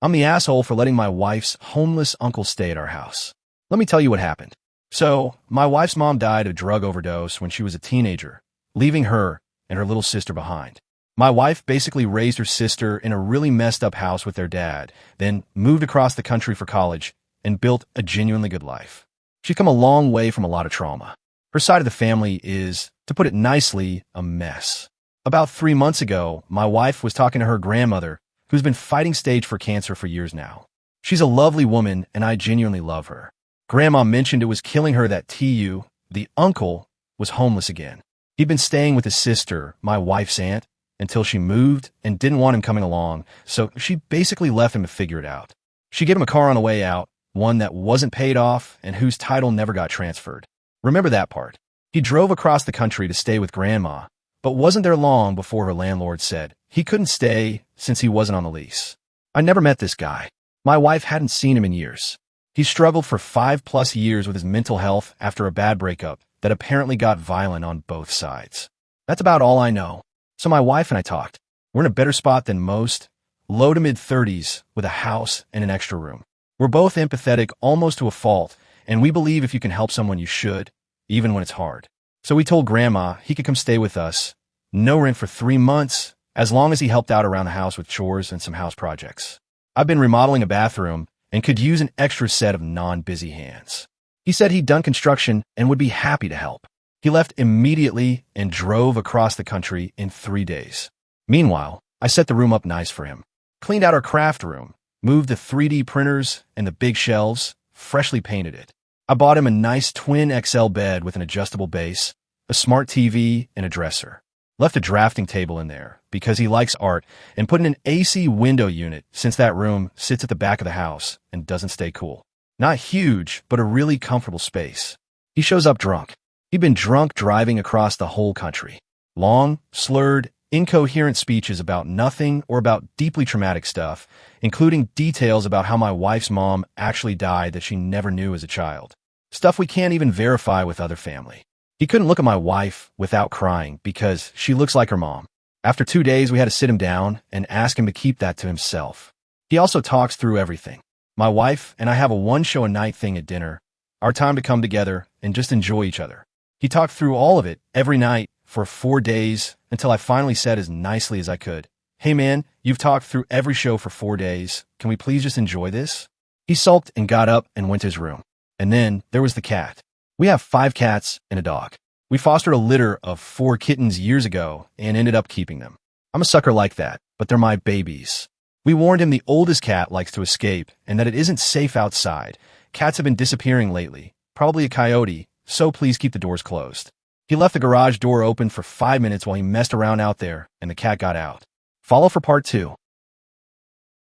I'm the asshole for letting my wife's homeless uncle stay at our house. Let me tell you what happened. So, my wife's mom died of drug overdose when she was a teenager, leaving her and her little sister behind. My wife basically raised her sister in a really messed up house with their dad, then moved across the country for college and built a genuinely good life. She's come a long way from a lot of trauma. Her side of the family is, to put it nicely, a mess. About 3 months ago, my wife was talking to her grandmother, who's been fighting stage 4 cancer for years now. She's a lovely woman, and I genuinely love her. Grandma mentioned it was killing her that TU, the uncle, was homeless again. He'd been staying with his sister, my wife's aunt, until she moved and didn't want him coming along, so she basically left him to figure it out. She gave him a car on the way out, one that wasn't paid off and whose title never got transferred. Remember that part. He drove across the country to stay with Grandma, but wasn't there long before her landlord said he couldn't stay since he wasn't on the lease. I never met this guy. My wife hadn't seen him in years. He struggled for 5+ years with his mental health after a bad breakup that apparently got violent on both sides. That's about all I know. So my wife and I talked. We're in a better spot than most, low to mid-30s with a house and an extra room. We're both empathetic almost to a fault, and we believe if you can help someone you should, even when it's hard. So we told Grandma he could come stay with us, no rent for 3 months, as long as he helped out around the house with chores and some house projects. I've been remodeling a bathroom and could use an extra set of non-busy hands. He said he'd done construction and would be happy to help. He left immediately and drove across the country in 3 days. Meanwhile, I set the room up nice for him, cleaned out our craft room, moved the 3D printers and the big shelves, freshly painted it. I bought him a nice twin XL bed with an adjustable base, a smart TV, and a dresser. Left a drafting table in there because he likes art, and put in an AC window unit since that room sits at the back of the house and doesn't stay cool. Not huge, but a really comfortable space. He shows up drunk. He'd been drunk driving across the whole country. Long, slurred, incoherent speeches about nothing or about deeply traumatic stuff, including details about how my wife's mom actually died that she never knew as a child. Stuff we can't even verify with other family. He couldn't look at my wife without crying because she looks like her mom. After 2 days, we had to sit him down and ask him to keep that to himself. He also talks through everything. My wife and I have a one-show-a-night thing at dinner, our time to come together and just enjoy each other. He talked through all of it every night for 4 days until I finally said as nicely as I could, "Hey man, you've talked through every show for 4 days. Can we please just enjoy this?" He sulked and got up and went to his room. And then there was the cat. We have 5 cats and a dog. We fostered a litter of 4 kittens years ago and ended up keeping them. I'm a sucker like that, but they're my babies. We warned him the oldest cat likes to escape and that it isn't safe outside. Cats have been disappearing lately, probably a coyote, so please keep the doors closed. He left the garage door open for 5 minutes while he messed around out there, and the cat got out. Follow for part 2.